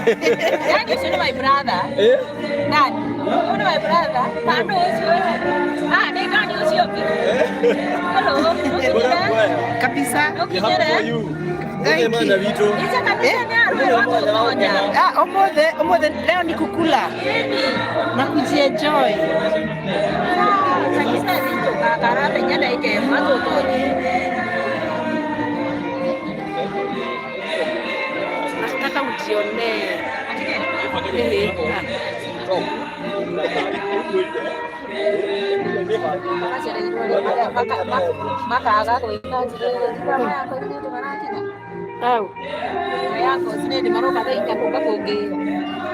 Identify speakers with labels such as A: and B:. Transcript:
A: Yani sio my brother. Nani? Una my brother. Kando sio. Ni kando sio. Hello.
B: Kabisa.
A: Thank you.
B: Omothe leo ni kukula na kujienjoy. Nataka ujionee. Au.